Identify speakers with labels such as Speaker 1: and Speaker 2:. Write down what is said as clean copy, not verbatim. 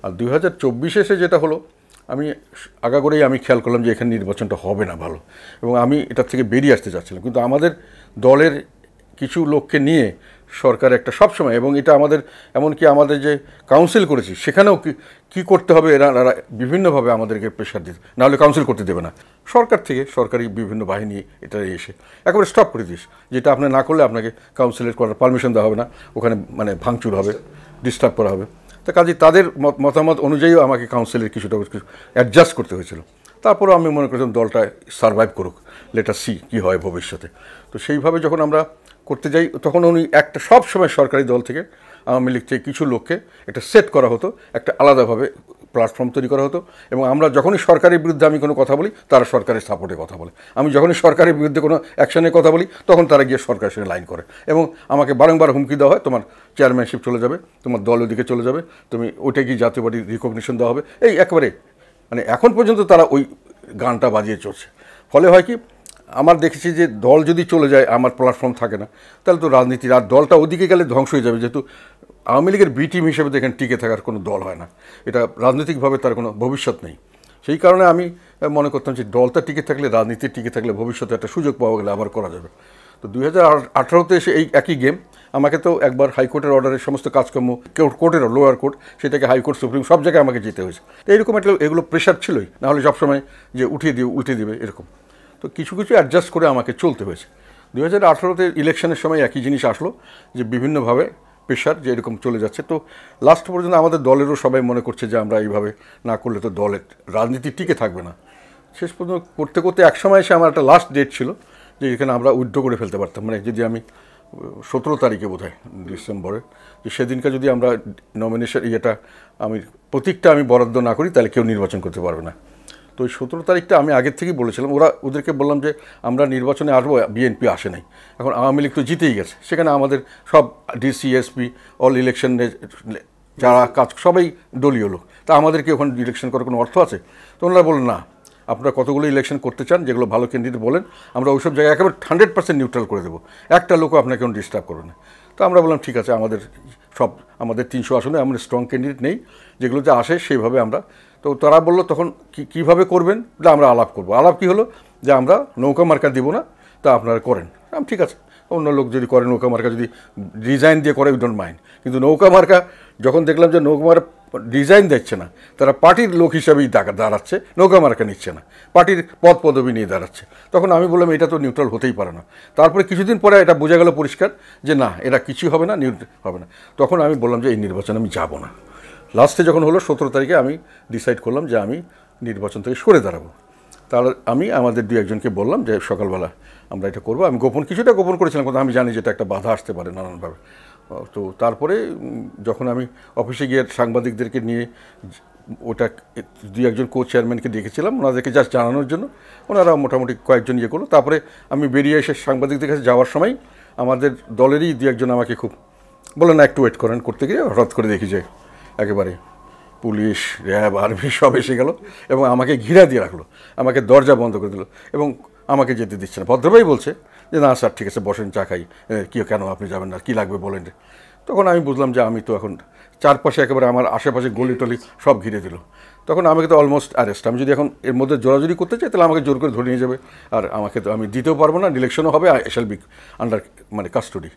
Speaker 1: আর 2024 এসে যেটা হলো, আমি আগাগোড়াই আমি খেয়াল করলাম যে এখানে নির্বাচনটা হবে না ভালো, এবং আমি এটার থেকে বেরিয়ে আসতে চাচ্ছিলাম। কিন্তু আমাদের দলের কিছু লোককে নিয়ে সরকার একটা সবসময়, এবং এটা আমাদের এমনকি আমাদের যে কাউন্সিল করেছি সেখানেও কি করতে হবে এরা বিভিন্নভাবে আমাদেরকে প্রেশার দিতে, নাহলে কাউন্সিল করতে দেবে না। সরকার থেকে সরকারি বিভিন্ন বাহিনী এটা এসে একেবারে স্টপ করে দিস, যেটা আপনি না করলে আপনাকে কাউন্সিলের করার পারমিশন দেওয়া হবে না, ওখানে মানে ভাঙচুর হবে, ডিস্টার্ব করা হবে। তো কাজে তাদের মতামত অনুযায়ীও আমাকে কাউন্সিলের কিছুটা অ্যাডজাস্ট করতে হয়েছিল। তারপরেও আমি মনে করছিলাম দলটা সারভাইভ করুক, লেটার সি কী হয় ভবিষ্যতে। তো সেইভাবে যখন আমরা করতে যাই, তখন উনি একটা সব সময় সরকারি দল থেকে আওয়ামী লীগ থেকে কিছু লোককে একটা সেট করা হতো, একটা আলাদাভাবে প্ল্যাটফর্ম তৈরি করা হতো, এবং আমরা যখনই সরকারের বিরুদ্ধে আমি কোনো কথা বলি তারা সরকারের সাপোর্টে কথা বলে, আমি যখনই সরকারের বিরুদ্ধে কোনো অ্যাকশনের কথা বলি তখন তারা গিয়ে সরকারের সঙ্গে লাইন করে, এবং আমাকে বারংবার হুমকি দেওয়া হয়, তোমার চেয়ারম্যানশিপ চলে যাবে, তোমার দল ওদিকে চলে যাবে, তুমি ওইটা কি জাতীয় পার্টির রিকগনিশন দেওয়া হবে, এই একেবারে মানে এখন পর্যন্ত তারা ওই গানটা বাজিয়ে চলছে। ফলে হয় কি, আমার দেখেছি যে দল যদি চলে যায়, আমার প্ল্যাটফর্ম থাকে না, তাহলে তো রাজনীতির আর দলটা ওদিকে গেলে ধ্বংস হয়ে যাবে। যেহেতু আওয়ামী লীগের বি টিম হিসেবে তো এখানে টিকে থাকার কোনো দল হয় না, এটা রাজনৈতিকভাবে তার কোনো ভবিষ্যৎ নেই। সেই কারণে আমি মনে করতাম যে দলটা টিকে থাকলে, রাজনীতি টিকে থাকলে ভবিষ্যতে একটা সুযোগ পাওয়া গেলে আবার করা যাবে। তো 2018-তে এসে এই একই গেম, আমাকে তো একবার হাইকোর্টের অর্ডারের সমস্ত কাজকর্ম, কোর্টের লোয়ার কোর্ট, সেটাকে হাইকোর্ট, সুপ্রিম, সব জায়গায় আমাকে যেতে হয়েছে। তো এইরকম একটা এগুলো প্রেশার ছিলই, নাহলে সবসময় যে উল্টে দিবে এরকম। তো কিছু কিছু অ্যাডজাস্ট করে আমাকে চলতে হয়েছে। 2018-তে ইলেকশনের সময় একই জিনিস আসলো, যে বিভিন্নভাবে প্রেশার যে এরকম চলে যাচ্ছে। তো লাস্ট পর্যন্ত আমাদের দলেরও সবাই মনে করছে যে আমরা এইভাবে না করলে তো দলের রাজনীতি টিকে থাকবে না। শেষ পর্যন্ত করতে করতে একসময় এসে আমার একটা লাস্ট ডেট ছিল যে এখানে আমরা উইথড্র করে ফেলতে পারতাম, মানে যদি আমি 17 তারিখে বোধহয় ডিসেম্বরে, যে সেদিনকে যদি আমরা নমিনেশন আমি প্রতীকটা আমি বরাদ্দ না করি তাহলে কেউ নির্বাচন করতে পারবে না। তো ওই 17 তারিখটা আমি আগের থেকেই বলেছিলাম, ওদেরকে বললাম যে আমরা নির্বাচনে আসবো, বিএনপি আসে নাই, এখন আওয়ামী লীগ তো জিতেই গেছে, সেখানে আমাদের সব ডিসি, এসপি, অল ইলেকশনে যারা কাজ সবাই দলীয় লোক, তা আমাদেরকে ওখানে ইলেকশন করার কোনো অর্থ আছে? তো ওনারা বললেন না, আপনারা কতগুলো ইলেকশন করতে চান, যেগুলো ভালো ক্যান্ডিডেট বলেন, আমরা ওইসব জায়গায় একেবারে 100% নিউট্রাল করে দেবো, একটা লোকও আপনাকে কোনো ডিস্টার্ব করবে না। তো আমরা বললাম ঠিক আছে, আমাদের 300 আসনে আমাদের স্ট্রং ক্যান্ডিডেট নেই, যেগুলো যে আসে সেইভাবে আমরা। তো তারা বললো তখন কীভাবে করবেন, যে আমরা আলাপ করবো। আলাপ কী হলো, যে আমরা নৌকা মার্কা দিব না, তা আপনারা করেন। ঠিক আছে, অন্য লোক যদি করে, নৌকা মার্কা যদি ডিজাইন দিয়ে করে, উই ডোন্ট মাইন্ড। কিন্তু নৌকা মার্কা যখন দেখলাম যে নৌকা মার্কা ডিজাইন দিচ্ছে না, তারা পার্টির লোক হিসাবেই দাঁড়াচ্ছে, নৌকা মার্কা নিচ্ছে না, পার্টির পদ পদবি নিয়ে দাঁড়াচ্ছে, তখন আমি বললাম এটা তো নিউট্রাল হতেই পারে না। তারপরে কিছুদিন পরে এটা বোঝা গেল পরিষ্কার যে না, এরা কিছুই হবে না, হবে না। তখন আমি বললাম যে এই নির্বাচনে আমি যাব না। লাস্টে যখন হলো 17 তারিখে আমি ডিসাইড করলাম যে আমি নির্বাচন থেকে সরে দাঁড়াবো। তাহলে আমি আমাদের 2-1জনকে বললাম যে সকালবেলা আমরা এটা করবো। আমি কিছুটা গোপন করেছিলাম, কিন্তু আমি জানি যে এটা একটা বাধা আসতে পারে নানানভাবে। তো তারপরে যখন আমি অফিসে গিয়ে সাংবাদিকদেরকে নিয়ে ওটা 2-1জন চেয়ারম্যানকে ডেকেছিলাম, ওনাদেরকে জাস্ট জানানোর জন্য, ওনারা মোটামুটি কয়েকজন ইয়ে করলো। তারপরে আমি বেরিয়ে এসে সাংবাদিকদের কাছে যাওয়ার সময় আমাদের দলেরই 2-1জন আমাকে খুব বলে না একটু ওয়েট করেন, করতে গিয়ে হঠাৎ করে দেখি যে একেবারে পুলিশ, র্যাব, আর্মি সব এসে গেল এবং আমাকে ঘিরা দিয়ে রাখলো, আমাকে দরজা বন্ধ করে দিল এবং আমাকে যেতে দিচ্ছে না। ভদ্রভাই বলছে যে না স্যার ঠিক আছে, বসেন, চা খাই, কেন আপনি যাবেন না, কী লাগবে বলেন। তখন আমি বুঝলাম যে আমি তো এখন চারপাশে একেবারে আমার আশেপাশে গলি টলি সব ঘিরে দিল। তখন আমাকে তো অলমোস্ট অ্যারেস্ট। আমি যদি এখন এর মধ্যে জোরাজুরি করতে চাই তাহলে আমাকে জোর করে ধরে নিয়ে যাবে, আর আমাকে তো আমি দিতেও পারবো না, ইলেকশনও হবে, I shall be under custody.